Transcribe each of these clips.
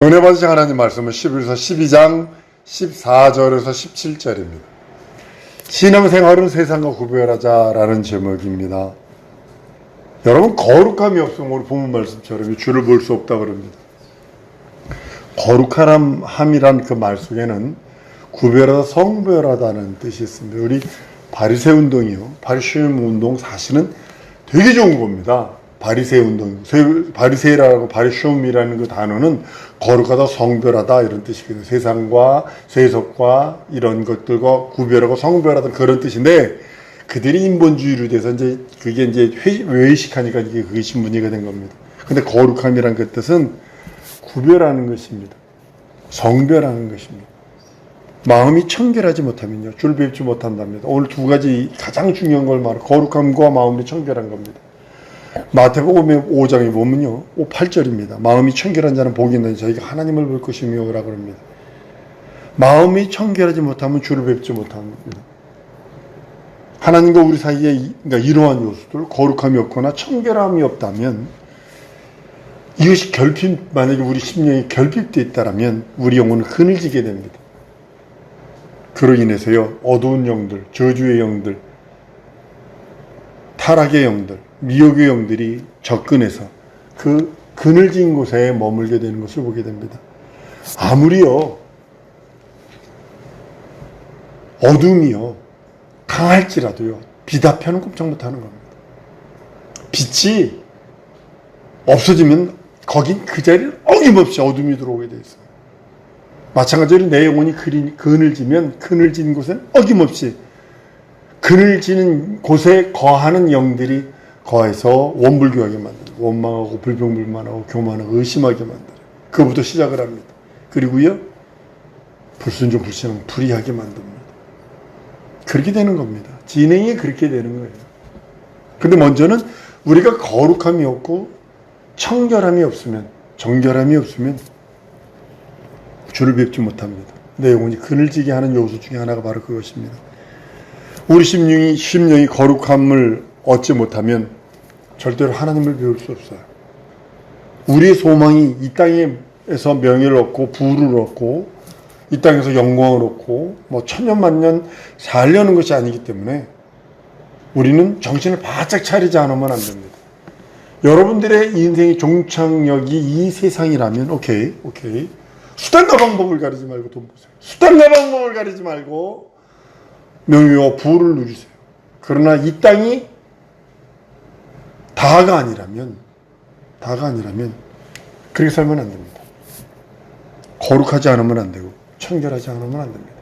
은혜 받으신 하나님 말씀은 11서 12장 14절에서 17절입니다. 신앙생활은 세상과 구별하자라는 제목입니다. 여러분, 거룩함이 없으면 우리 본문 말씀처럼 주를 볼 수 없다 그럽니다. 거룩함이란 그 말 속에는 구별하다, 성별하다는 뜻이 있습니다. 우리 바리새 운동이요, 바리새움 운동 사실은 되게 좋은 겁니다. 바리새 운동, 바리새라고 바리새움이라는 그 단어는 거룩하다, 성별하다 이런 뜻이거든요. 세상과 세속과 이런 것들과 구별하고 성별하다 그런 뜻인데, 그들이 인본주의로 돼서 그게 외식하니까 그게 신분이가 된 겁니다. 근데 거룩함이란 그 뜻은 구별하는 것입니다. 성별하는 것입니다. 마음이 청결하지 못하면요, 줄 뵙지 못한답니다. 오늘 두 가지 가장 중요한 걸 말해요. 거룩함과 마음이 청결한 겁니다. 마태복음 5장에 보면요, 8절입니다. 마음이 청결한 자는 복이 있나니 저희가 하나님을 볼 것이며 라고 합니다. 마음이 청결하지 못하면 주를 뵙지 못하는 겁니다. 하나님과 우리 사이에 이러한 요소들, 거룩함이 없거나 청결함이 없다면, 이것이 만약에 우리 심령이 결핍되어 있다면 우리 영혼은 흐느지게 됩니다. 그로 인해서요, 어두운 영들, 저주의 영들, 타락의 영들, 미혹의 영들이 접근해서 그 그늘진 곳에 머물게 되는 것을 보게 됩니다. 아무리요, 어둠이요, 강할지라도요, 빛 앞에는 꼼짝 못하는 겁니다. 빛이 없어지면 거긴 그 자리를 어김없이 어둠이 들어오게 되어 있어요. 마찬가지로 내 영혼이 그늘지면 그늘진 곳은 어김없이 그늘지는 곳에 거하는 영들이 거해서 원불교하게 만들어요. 원망하고 불평불만하고 교만하고 의심하게 만들어요. 그부터 시작을 합니다. 그리고요, 불순종 불신앙 불의하게 만듭니다. 그렇게 되는 겁니다. 진행이 그렇게 되는 거예요. 근데 먼저는 우리가 거룩함이 없고 청결함이 없으면, 정결함이 없으면 주를 뵙지 못합니다. 내 영혼이 그늘지게 하는 요소 중에 하나가 바로 그것입니다. 우리 심령이 거룩함을 얻지 못하면 절대로 하나님을 배울 수 없어요. 우리의 소망이 이 땅에서 명예를 얻고 부를 얻고 이 땅에서 영광을 얻고 천년만년 살려는 것이 아니기 때문에 우리는 정신을 바짝 차리지 않으면 안 됩니다. 여러분들의 인생의 종착역이 이 세상이라면 오케이. 수단과 방법을 가리지 말고 돈 보세요. 수단과 방법을 가리지 말고 명예와 부를 누리세요. 그러나 이 땅이 다가 아니라면 그렇게 살면 안 됩니다. 거룩하지 않으면 안 되고 청결하지 않으면 안 됩니다.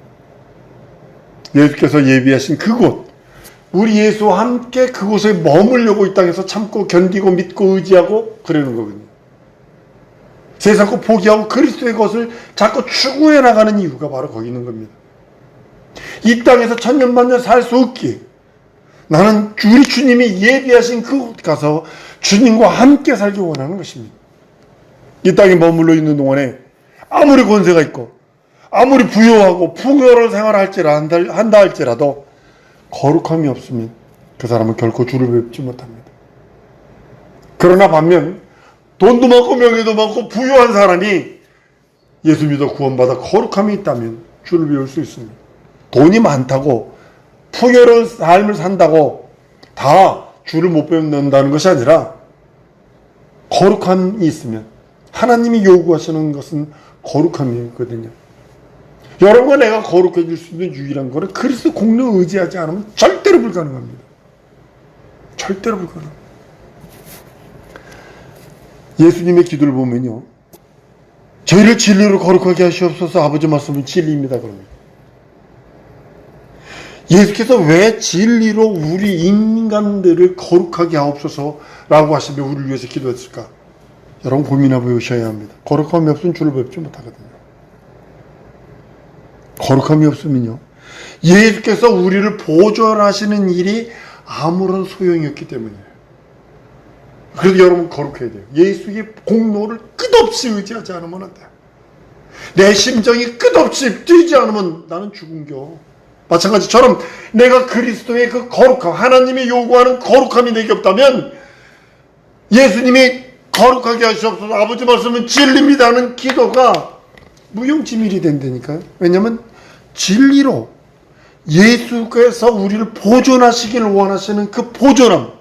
예수께서 예비하신 그곳, 우리 예수와 함께 그곳에 머물려고 이 땅에서 참고 견디고 믿고 의지하고 그러는 거거든요. 세상 거 포기하고 그리스도의 것을 자꾸 추구해 나가는 이유가 바로 거기 있는 겁니다. 이 땅에서 천년만년 살 수 없기에 나는 우리 주님이 예비하신 그곳 가서 주님과 함께 살기 원하는 것입니다. 이 땅에 머물러 있는 동안에 아무리 권세가 있고 아무리 부유하고 풍요로운 생활을 한다 할지라도 거룩함이 없으면 그 사람은 결코 주를 뵙지 못합니다. 그러나 반면 돈도 많고 명예도 많고 부유한 사람이 예수 믿어 구원받아 거룩함이 있다면 주를 배울 수 있습니다. 돈이 많다고 풍요로운 삶을 산다고 다 주를 못 배운다는 것이 아니라 거룩함이 있으면, 하나님이 요구하시는 것은 거룩함이거든요. 여러분과 내가 거룩해질 수 있는 유일한 것은 그리스도 공로에 의지하지 않으면 절대로 불가능합니다. 절대로 불가능합니다. 예수님의 기도를 보면요, 저희를 진리로 거룩하게 하시옵소서. 아버지 말씀은 진리입니다. 그럽니다. 예수께서 왜 진리로 우리 인간들을 거룩하게 하옵소서라고 하시며 우리를 위해서 기도했을까? 여러분 고민해 보셔야 합니다. 거룩함이 없으면 주를 뵙지 못하거든요. 거룩함이 없으면요, 예수께서 우리를 보존하시는 일이 아무런 소용이 없기 때문이에요. 그래서 여러분 거룩해야 돼요. 예수의 공로를 끝없이 의지하지 않으면 안 돼요. 내 심정이 끝없이 뛰지 않으면 나는 죽은겨. 마찬가지처럼 내가 그리스도의 그 거룩함, 하나님이 요구하는 거룩함이 내게 없다면, 예수님이 거룩하게 하시옵소서. 아버지 말씀은 진리입니다 하는 기도가 무용지물이 된다니까요. 왜냐하면 진리로 예수께서 우리를 보존하시기를 원하시는 그 보존함,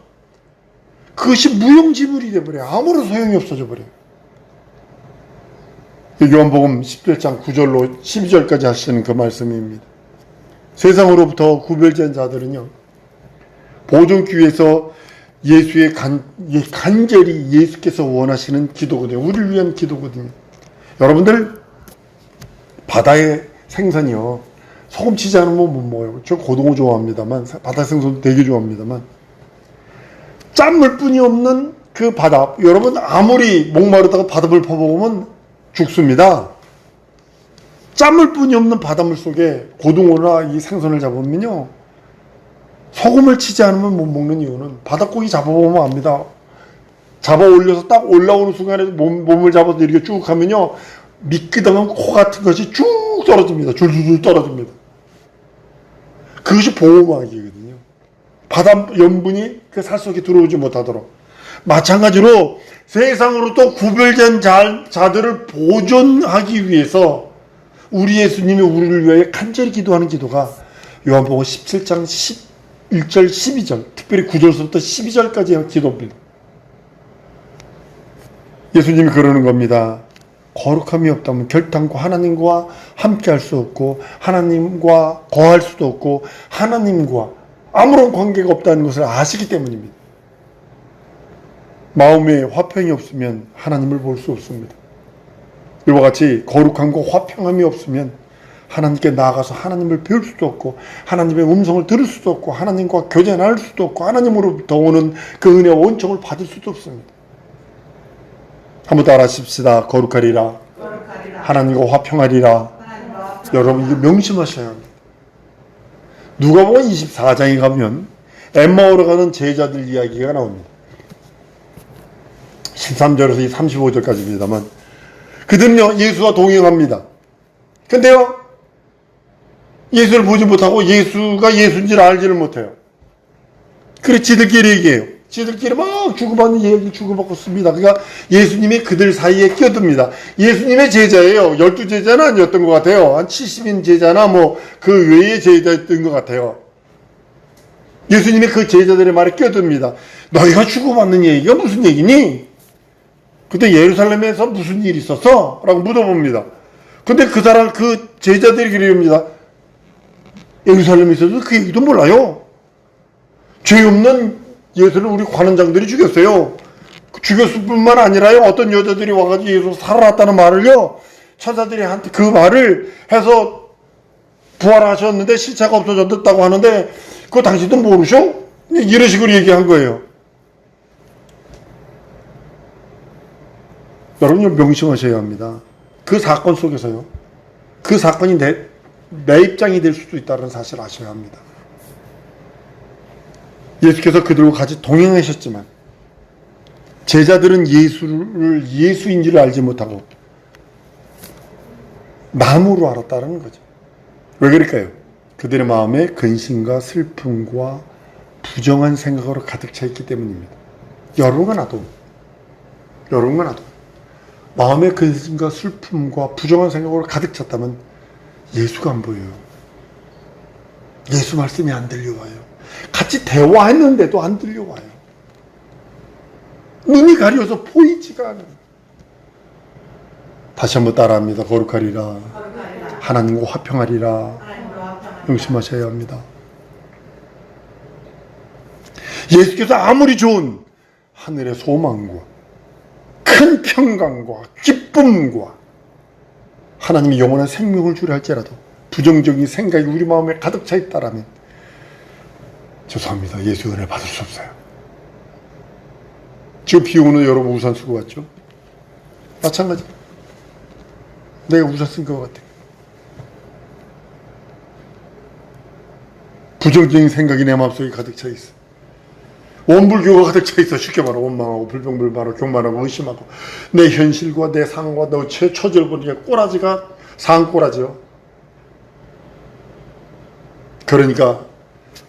그것이 무용지물이 되어버려요. 아무런 소용이 없어져 버려요. 요한복음 17장 9절로 12절까지 하시는 그 말씀입니다. 세상으로부터 구별된 자들은요, 보존기 위해서 예수의 간절히 예수께서 원하시는 기도거든요. 우리를 위한 기도거든요. 여러분들, 바다의 생선이요, 소금 치지 않으면 못 먹어요. 저 고등어 좋아합니다만, 바다 생선도 되게 좋아합니다만, 짠물 뿐이 없는 그 바다, 여러분 아무리 목마르다가 바닷물 퍼먹으면 죽습니다. 짠물 뿐이 없는 바닷물 속에 고등어나 이 생선을 잡으면요, 소금을 치지 않으면 못 먹는 이유는, 바닷고기 잡아보면 압니다. 잡아 올려서 딱 올라오는 순간에 몸을 잡아서 이렇게 쭉 하면요, 미끄덩한 코 같은 것이 쭉 떨어집니다. 줄줄줄 떨어집니다. 그것이 보호막이거든요. 바다 염분이 그 살 속에 들어오지 못하도록. 마찬가지로 세상으로 또 구별된 자들을 보존하기 위해서 우리 예수님이 우리를 위하여 간절히 기도하는 기도가 요한복음 17장 11절 12절, 특별히 9절부터 12절까지의 기도입니다. 예수님이 그러는 겁니다. 거룩함이 없다면 결단코 하나님과 함께 할 수 없고, 하나님과 거할 수도 없고, 하나님과 아무런 관계가 없다는 것을 아시기 때문입니다. 마음에 화평이 없으면 하나님을 볼 수 없습니다. 이와 같이 거룩함과 화평함이 없으면 하나님께 나아가서 하나님을 배울 수도 없고, 하나님의 음성을 들을 수도 없고, 하나님과 교제할 수도 없고, 하나님으로부터 오는 그 은혜와 원총을 받을 수도 없습니다. 한번 따라 하십시다. 거룩하리라. 하나님과 화평하리라. 여러분, 이거 명심하셔야 합니다. 누가복음 24장에 가면 엠마오로 가는 제자들 이야기가 나옵니다. 13절에서 35절까지입니다만, 그들은요, 예수와 동행합니다. 근데요, 예수를 보지 못하고 예수가 예수인지를 알지를 못해요. 그래서 지들끼리 얘기해요. 지들끼리 막 주고받는 얘기 주고받고 씁니다. 그러니까 예수님이 그들 사이에 끼어듭니다. 예수님의 제자예요. 12제자는 아니었던 것 같아요. 한 70인 제자나 뭐 그 외의 제자였던 것 같아요. 예수님이 그 제자들의 말에 끼어듭니다. 너희가 주고받는 얘기가 무슨 얘기니? 그때 예루살렘에서 무슨 일이 있었어? 라고 물어봅니다. 근데 그 제자들이 그럽니다. 예루살렘에서도 그 얘기도 몰라요. 죄 없는 예수를 우리 관원장들이 죽였어요. 죽였을 뿐만 아니라요, 어떤 여자들이 와가지고 예수 살아났다는 말을요, 천사들이 한테 그 말을 해서 부활하셨는데 시체가 없어졌다고 하는데, 그거 당신도 모르셔? 이런 식으로 얘기한 거예요. 여러분, 명심하셔야 합니다. 그 사건 속에서요, 그 사건이 내 입장이 될 수도 있다는 사실을 아셔야 합니다. 예수께서 그들과 같이 동행하셨지만 제자들은 예수를 예수인지를 알지 못하고 나무로 알았다는 거죠. 왜 그럴까요? 그들의 마음에 근심과 슬픔과 부정한 생각으로 가득 차 있기 때문입니다. 여러분과 나도 마음에 근심과 슬픔과 부정한 생각으로 가득 찼다면 예수가 안 보여요. 예수 말씀이 안 들려와요. 같이 대화했는데도 안 들려와요. 눈이 가려서 보이지가 않아요. 다시 한번 따라합니다. 거룩하리라. 하나님과 화평하리라. 명심하셔야 합니다. 예수께서 아무리 좋은 하늘의 소망과 큰 평강과 기쁨과 하나님이 영원한 생명을 주려 할지라도 부정적인 생각이 우리 마음에 가득 차 있다라면 죄송합니다. 예수 은혜 받을 수 없어요. 지금 비 오는 여러분 우산 쓰고 왔죠? 마찬가지. 내가 우산 쓴 것 같아. 부정적인 생각이 내 마음속에 가득 차 있어. 원불교가 가득 차 있어. 쉽게 말하면 원망하고 불평불만하고 교만하고 의심하고 내 현실과 내 상황과 내 처지를 보니까 꼬라지가 상꼬라지요. 그러니까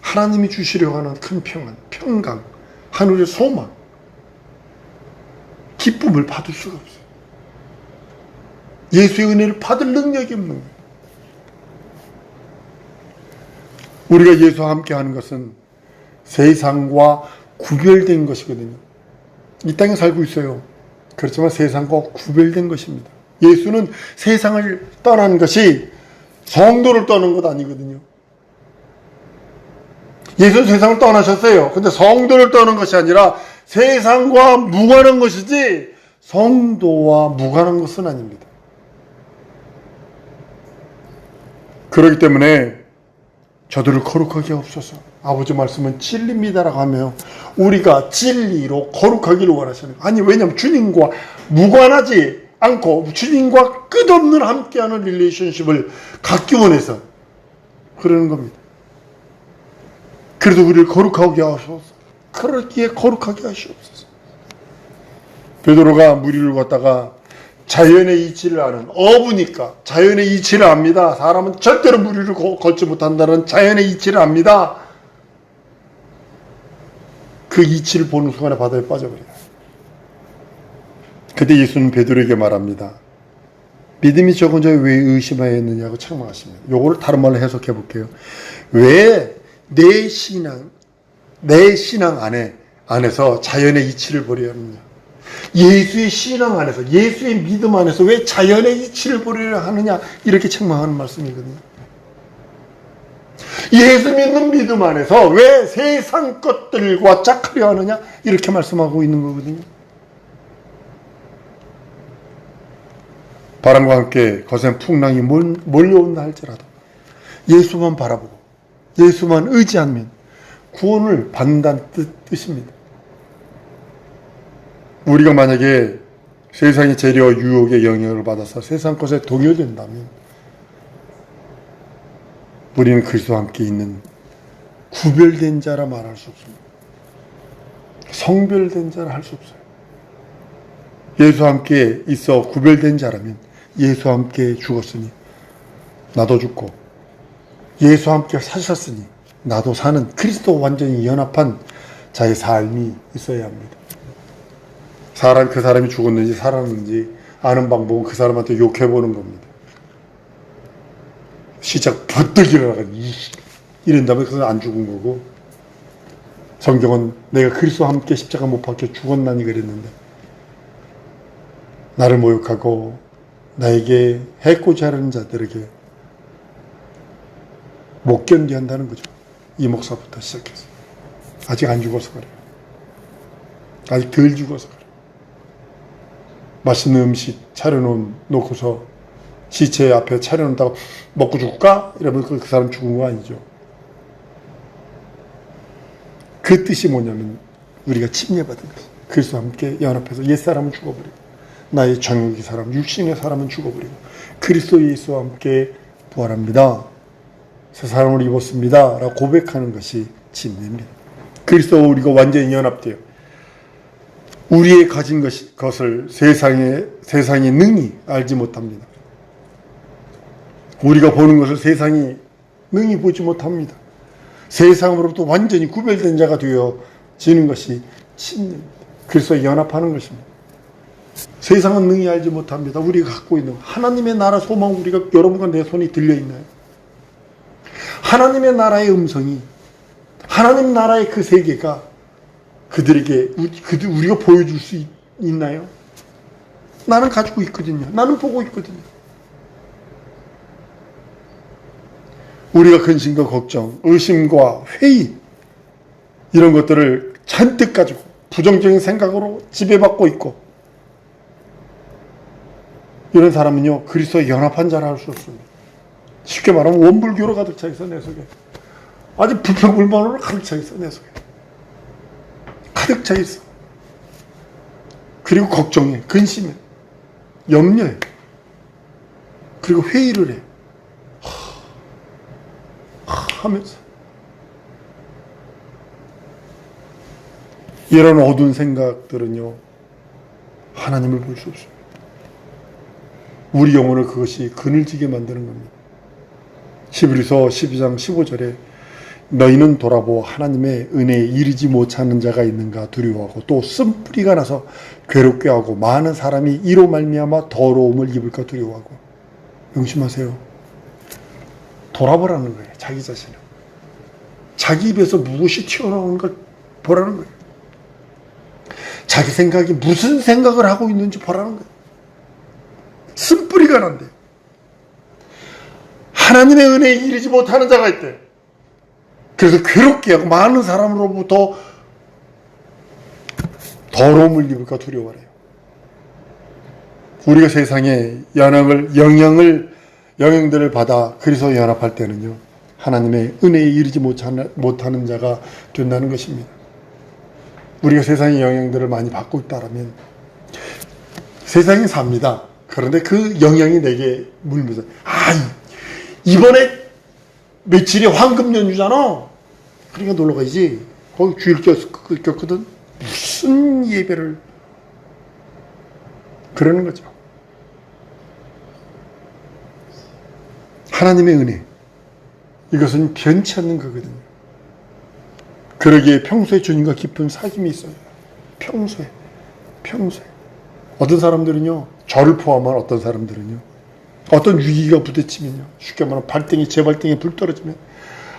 하나님이 주시려고 하는 큰 평안, 평강, 하늘의 소망, 기쁨을 받을 수가 없어요. 예수의 은혜를 받을 능력이 없는 거예요. 우리가 예수와 함께 하는 것은 세상과 구별된 것이거든요. 이 땅에 살고 있어요. 그렇지만 세상과 구별된 것입니다. 예수는 세상을 떠난 것이 성도를 떠난 것 아니거든요. 예수는 세상을 떠나셨어요. 근데 성도를 떠난 것이 아니라 세상과 무관한 것이지 성도와 무관한 것은 아닙니다. 그렇기 때문에 저들을 거룩하게 하옵소서. 아버지 말씀은 진리입니다라고 하며 우리가 진리로 거룩하기를 원하시는 거예요. 아니, 왜냐하면 주님과 무관하지 않고 주님과 끝없는 함께하는 릴레이션십을 갖기 원해서 그러는 겁니다. 그래도 우리를 거룩하게 하옵소서. 그렇기에 거룩하게 하시옵소서. 베드로가 무리를 걷다가 자연의 이치를 아는 어부니까 자연의 이치를 압니다. 사람은 절대로 무리를 걷지 못한다는 자연의 이치를 압니다. 그 이치를 보는 순간에 바다에 빠져버려요. 그때 예수는 베드로에게 말합니다. 믿음이 적은 자에 왜 의심하였느냐고 책망하십니다. 요거를 다른 말로 해석해 볼게요. 왜 내 신앙 안에서 자연의 이치를 버려야 하느냐. 예수의 신앙 안에서, 예수의 믿음 안에서 왜 자연의 이치를 버리려 하느냐, 이렇게 책망하는 말씀이거든요. 예수 믿는 믿음 안에서 왜 세상 것들과 짝하려 하느냐, 이렇게 말씀하고 있는 거거든요. 바람과 함께 거센 풍랑이 몰려온다 할지라도 예수만 바라보고 예수만 의지하면 구원을 받는다는 뜻입니다. 우리가 만약에 세상의 재료와 유혹의 영향을 받아서 세상 것에 동요된다면 우리는 그리스도와 함께 있는 구별된 자라 말할 수 없습니다. 성별된 자라 할 수 없어요. 예수와 함께 있어 구별된 자라면 예수와 함께 죽었으니 나도 죽고 예수와 함께 사셨으니 나도 사는 그리스도와 완전히 연합한 자의 삶이 있어야 합니다. 그 사람이 죽었는지 살았는지 아는 방법은 그 사람한테 욕해보는 겁니다. 시작 버뜩 일어나가지고 이런 다음에 그건 안 죽은 거고, 성경은 내가 그리스도와 함께 십자가 못 박혀 죽었나니 그랬는데 나를 모욕하고 나에게 해코지 하려는 자들에게 못 견디 한다는 거죠. 이 목사부터 시작해서 아직 안 죽어서 그래요. 아직 덜 죽어서 그래요. 맛있는 음식 차려놓고서 시체 앞에 차려놓다가 먹고 죽을까? 이러면 그 사람 죽은 거 아니죠. 그 뜻이 뭐냐면 우리가 침례받은 것이 그리스도와 함께 연합해서 옛사람은 죽어버리고 나의 정욕의 사람, 육신의 사람은 죽어버리고 그리스도 예수와 함께 부활합니다. 새 사람을 입었습니다 라고 고백하는 것이 침례입니다. 그리스도와 우리가 완전히 연합돼요. 우리의 가진 것을 세상이 능히 알지 못합니다. 우리가 보는 것을 세상이 능히 보지 못합니다. 세상으로부터 완전히 구별된 자가 되어지는 것이 침례입니다. 그리스도와 연합하는 것입니다. 세상은 능히 알지 못합니다. 우리가 갖고 있는 하나님의 나라 소망, 우리가 여러분과 내 손이 들려있나요? 하나님의 나라의 음성이, 하나님 나라의 그 세계가 그들에게 우리가 보여줄 수 있나요? 나는 가지고 있거든요. 나는 보고 있거든요. 우리가 근심과 걱정, 의심과 회의 이런 것들을 잔뜩 가지고 부정적인 생각으로 지배받고 있고 이런 사람은요 그리스도에 연합한 자라 할 수 없습니다. 쉽게 말하면 원불교로 가득 차 있어 내 속에. 아주 불평불만으로 가득 차 있어 내 속에. 가득 차 있어. 그리고 걱정해, 근심해, 염려해, 그리고 회의를 해. 하면서 이런 어두운 생각들은요 하나님을 볼 수 없습니다. 우리 영혼을 그것이 그늘지게 만드는 겁니다. 히브리서 12장 15절에 너희는 돌아보아 하나님의 은혜에 이르지 못하는 자가 있는가 두려워하고 또 쓴뿌리가 나서 괴롭게 하고 많은 사람이 이로 말미암아 더러움을 입을까 두려워하고. 명심하세요. 돌아보라는 거예요. 자기 자신을. 자기 입에서 무엇이 튀어나오는 걸 보라는 거예요. 자기 생각이 무슨 생각을 하고 있는지 보라는 거예요. 쓴뿌리가 난대요. 하나님의 은혜에 이르지 못하는 자가 있대. 그래서 괴롭게 하고 많은 사람으로부터 더러움을 입을까 두려워해요. 우리가 세상에 영향들을 받아 그리스도 연합할 때는요, 하나님의 은혜에 이르지 못하는 자가 된다는 것입니다. 우리가 세상의 영향들을 많이 받고 있다면 세상이 삽니다. 그런데 그 영향이 내게 물면서, 이번에 며칠이 황금 연휴잖아. 그러니까 놀러 가야지. 거기 주일 꼈거든. 무슨 예배를. 그러는 거죠. 하나님의 은혜. 이것은 변치 않는 거거든요. 그러기에 평소에 주님과 깊은 사귐이 있어요. 평소에. 어떤 사람들은요, 저를 포함한 어떤 사람들은요, 어떤 위기가 부딪히면요, 쉽게 말하면 제 발등에 불 떨어지면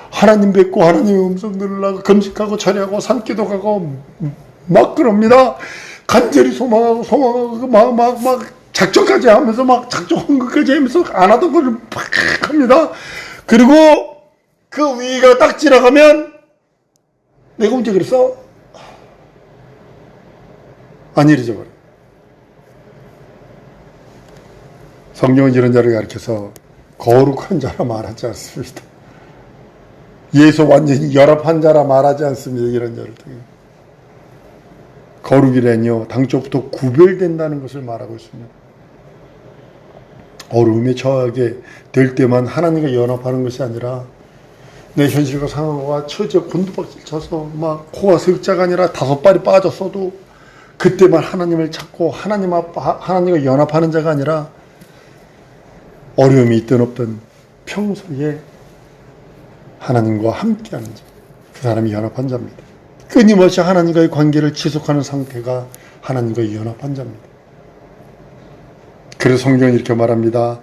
하나님 뵙고 하나님의 음성 들으려고 금식하고 절하고 산기도 가고 막 그럽니다. 간절히 소망하고 막 작정까지 하면서 막 작정 헌금까지 하면서 안 하던 걸 막 합니다. 그리고 그 위기가 딱 지나가면 내가 언제 그랬어? 안 잊어버려. 성경은 이런 자를 가르쳐서 거룩한 자라 말하지 않습니다. 예수 완전히 열합한 자라 말하지 않습니다. 이런 자를 통해. 거룩이라뇨, 당초부터 구별된다는 것을 말하고 있습니다. 어려움에 처하게 될 때만 하나님과 연합하는 것이 아니라 내 현실과 상황과 처지에 곤두박질 쳐서 막 코가 석자가 아니라 5발이 빠졌어도 그때만 하나님을 찾고 하나님과 연합하는 자가 아니라 어려움이 있든 없든 평소에 하나님과 함께하는 자, 그 사람이 연합한 자입니다. 끊임없이 하나님과의 관계를 지속하는 상태가 하나님과의 연합한 자입니다. 그래서 성경은 이렇게 말합니다.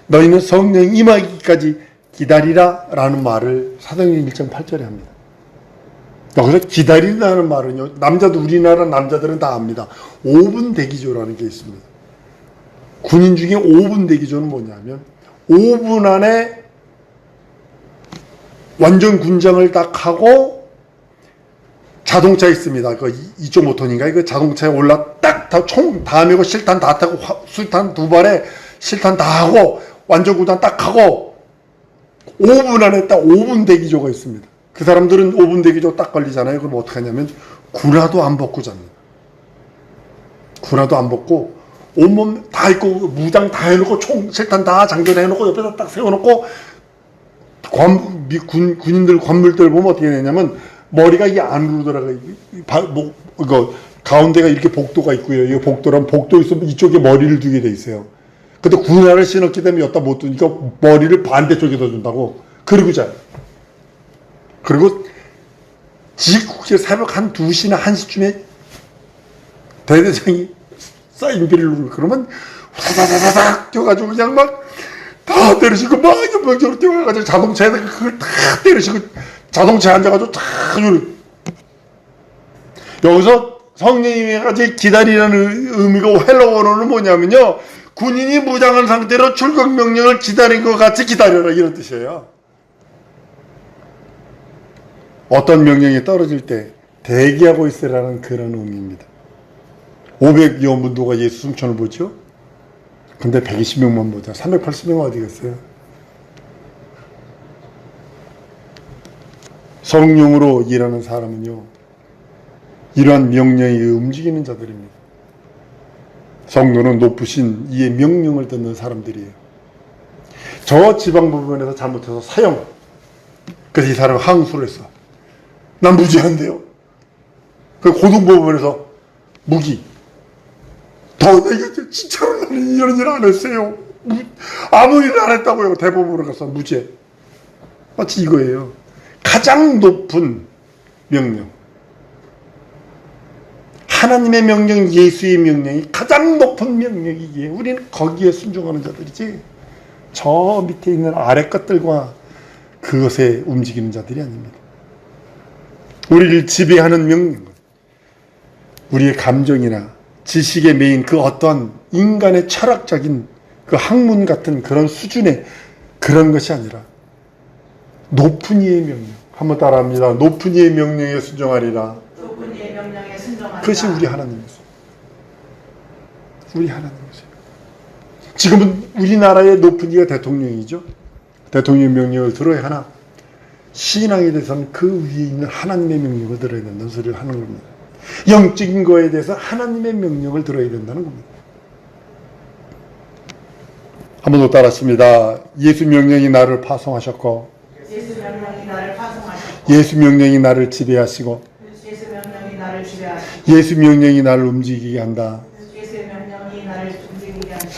너희는 성령 임하기까지 기다리라 라는 말을 사도행전 1장 8절에 합니다. 여기서 기다린다는 말은요, 우리나라 남자들은 다 압니다. 5분 대기조라는 게 있습니다. 군인 중에 5분 대기조는 뭐냐면 5분 안에 완전 군장을 딱 하고 자동차 있습니다. 그 2.5톤인가? 그 자동차에 총 다 메고 실탄 다 타고 수탄 2발에 실탄 다 하고 완전 군장 딱 하고 5분 안에 딱 5분 대기조가 있습니다. 그 사람들은 5분 대기조 딱 걸리잖아요. 그럼 어떻게 하냐면 군화도 안 벗고 잡니다. 군화도 안 벗고 온몸 다 입고 무장 다 해놓고 총 실탄 다 장전해놓고 옆에서 딱 세워놓고 군인들 관물들 보면 어떻게 되냐면 머리가 이 안으로 들어가 이거 가운데가 이렇게 복도가 있고요. 이 복도랑 복도 있으면 이쪽에 머리를 두게 돼 있어요. 근데 군화를 신었기 때문에 여기다 못 두니까 머리를 반대쪽에다 준다고. 그리고 자요. 그리고 직후에 새벽 한 2시나 1시쯤에 대대장이 사인비를 누르고 그러면 후다다다닥 뛰어가지고 그냥 막 다 때리시고 막 연병적으로 뛰어가가지고 자동차에다가 그걸 다 때리시고 자동차에 앉아가지고 다 여기서 성령님이 기다리라는 의미가 헬러 원어는 뭐냐면요, 군인이 무장한 상태로 출국 명령을 기다린 것 같이 기다려라 이런 뜻이에요. 어떤 명령이 떨어질 때 대기하고 있으라는 그런 의미입니다. 500여 문도가 예수 승천을 보죠. 근데 120명만 보자. 380명 어디 갔어요? 성령으로 일하는 사람은요, 이러한 명령이 움직이는 자들입니다. 성도는 높으신 이의 명령을 듣는 사람들이에요. 저 지방 부분에서 잘못해서 사형. 그래서 이 사람은 항소를 했어. 난 무죄한데요. 그 고등 부분에서 무기. 내가 진짜로 나는 이런 일 안 했어요. 아무 일 안 했다고요. 대법원으로 가서 무죄. 마치 이거예요. 가장 높은 명령, 하나님의 명령, 예수의 명령이 가장 높은 명령이기에 우리는 거기에 순종하는 자들이지 저 밑에 있는 아래 것들과 그것에 움직이는 자들이 아닙니다. 우리를 지배하는 명령, 우리의 감정이나 지식에 매인 그 어떤 인간의 철학적인 그 학문 같은 그런 수준의 그런 것이 아니라 높은 이의 명령. 한번 따라합니다. 높은 이의 명령에 순종하리라. 높은 이의 명령에 순종하리라. 그것이 우리 하나님이세요. 우리 하나님이세요. 지금은 우리나라의 높은 이가 대통령이죠. 대통령 명령을 들어야 하나 신앙에 대해서는 그 위에 있는 하나님의 명령을 들어야 된다는 소리를 하는 겁니다. 영적인 거에 대해서 하나님의 명령을 들어야 된다는 겁니다. 한 번 더 따랐습니다. 예수 명령이 나를 파송하셨고, 예수 명령이 나를 파송하셨고, 예수 명령이 나를 지배하시고, 예수 명령이 나를 지배하시고, 예수 명령이 나를 움직이게 한다. 예수의 명령이 나를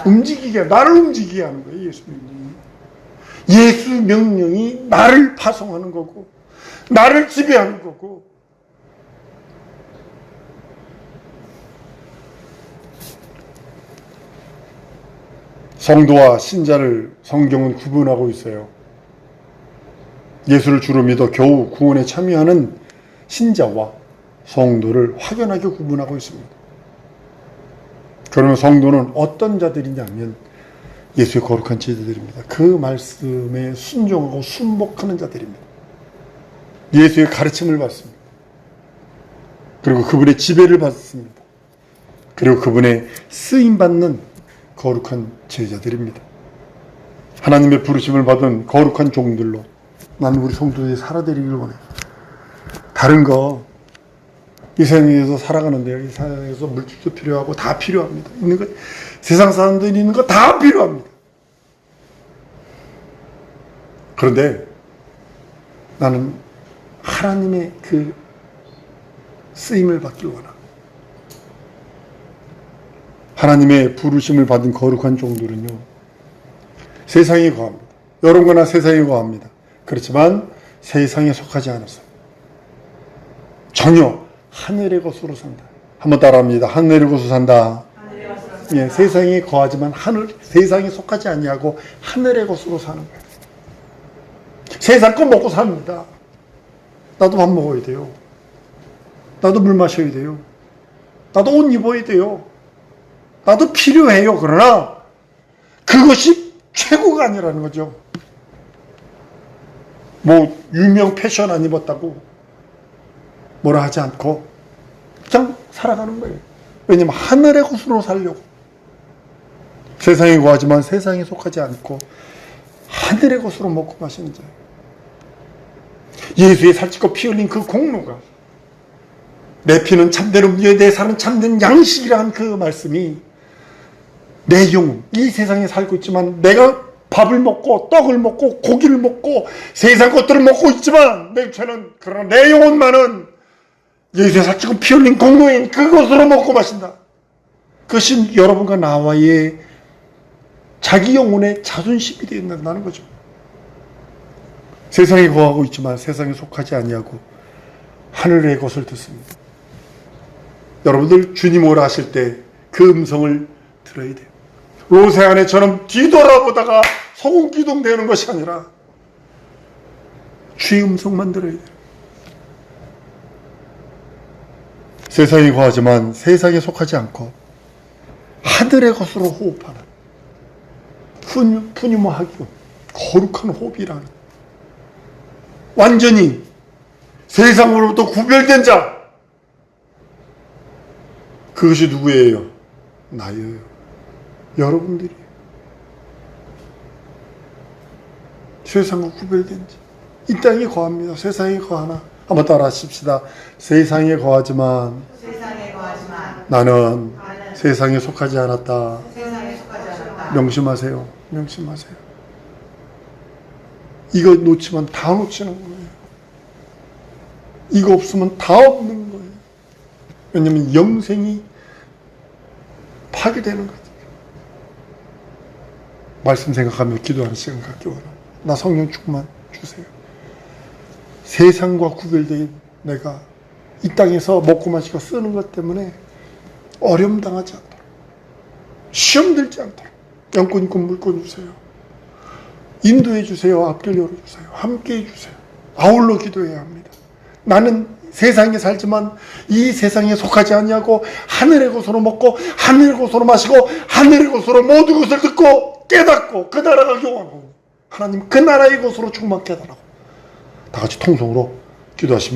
움직이게 한다. 나를 움직이게 하는 거예요. 예수 명령이. 예수 명령이 나를 파송하는 거고, 나를 지배하는 거고. 성도와 신자를 성경은 구분하고 있어요. 예수를 주로 믿어 겨우 구원에 참여하는 신자와 성도를 확연하게 구분하고 있습니다. 그러면 성도는 어떤 자들이냐면 예수의 거룩한 제자들입니다. 그 말씀에 순종하고 순복하는 자들입니다. 예수의 가르침을 받습니다. 그리고 그분의 지배를 받습니다. 그리고 그분의 쓰임받는 거룩한 제자들입니다. 하나님의 부르심을 받은 거룩한 종들로 나는 우리 성도들이 살아내리길 원해요. 다른 거 이 세상에서 살아가는데요. 이 세상에서 물질도 필요하고 다 필요합니다. 있는 것, 세상 사람들이 있는 거 다 필요합니다. 그런데 나는 하나님의 그 쓰임을 받길 원합니다. 하나님의 부르심을 받은 거룩한 종들은요, 세상에 거합니다. 여러분과 나 세상에 거합니다. 그렇지만 세상에 속하지 않았어요. 전혀 하늘의 것으로 산다. 한번 따라합니다. 하늘의 것으로 산다. 예, 세상에 거하지만 세상에 속하지 아니하고 하늘의 것으로 사는 거예요. 세상 거 먹고 삽니다. 나도 밥 먹어야 돼요. 나도 물 마셔야 돼요. 나도 옷 입어야 돼요. 나도 필요해요. 그러나 그것이 최고가 아니라는 거죠. 뭐 유명 패션 안 입었다고 뭐라 하지 않고 그냥 살아가는 거예요. 왜냐면 하늘의 것으로 살려고. 세상에 거하지만 세상에 속하지 않고 하늘의 것으로 먹고 마시는 자예요. 예수의 살찌고 피 흘린 그 공로가, 내 피는 참된 음료에 내 살은 참된 양식이라는 그 말씀이 내 영혼, 이 세상에 살고 있지만 내가 밥을 먹고 떡을 먹고 고기를 먹고 세상 것들을 먹고 있지만 내 육체는, 그러나 내 영혼만은 예수의 살찌고 피 흘린 공로인 그것으로 먹고 마신다. 그것이 여러분과 나와의 자기 영혼의 자존심이 된다는 거죠. 세상에 거하고 있지만 세상에 속하지 아니하고 하늘의 것을 듣습니다. 여러분들 주님 오라 하실 때 그 음성을 들어야 돼요. 로세 아내처럼 뒤돌아보다가 소곤기동 되는 것이 아니라 주의 음성만 들어야 돼요. 세상에 거하지만 세상에 속하지 않고 하늘의 것으로 호흡하는 푸니모하기요, 거룩한 호흡이라는, 완전히 세상으로부터 구별된 자, 그것이 누구예요? 나예요. 여러분들이 세상과 구별된 자, 이 땅에 거합니다. 세상에 거하나? 한번 따라 하십시다. 세상에 거하지만 나는 세상에 속하지 않았다. 명심하세요. 명심하세요. 이거 놓치면 다 놓치는 거예요. 이거 없으면 다 없는 거예요. 왜냐하면 영생이 파괴되는 거죠. 말씀 생각하며 기도하는 시간 갖기 원합니다. 나 성령 충만 주세요. 세상과 구별된 내가 이 땅에서 먹고 마시고 쓰는 것 때문에 어려움 당하지 않도록, 시험 들지 않도록 영권 있고 물권 주세요. 인도해 주세요. 앞길 열어주세요. 함께 해주세요. 아울러 기도해야 합니다. 나는 세상에 살지만 이 세상에 속하지 아니하고 하늘의 것으로 먹고 하늘의 것으로 마시고 하늘의 것으로 모든 것을 듣고 깨닫고 그 나라가 영원하고 하나님 그 나라의 것으로 충만 깨달라고 다 같이 통성으로 기도하십니다.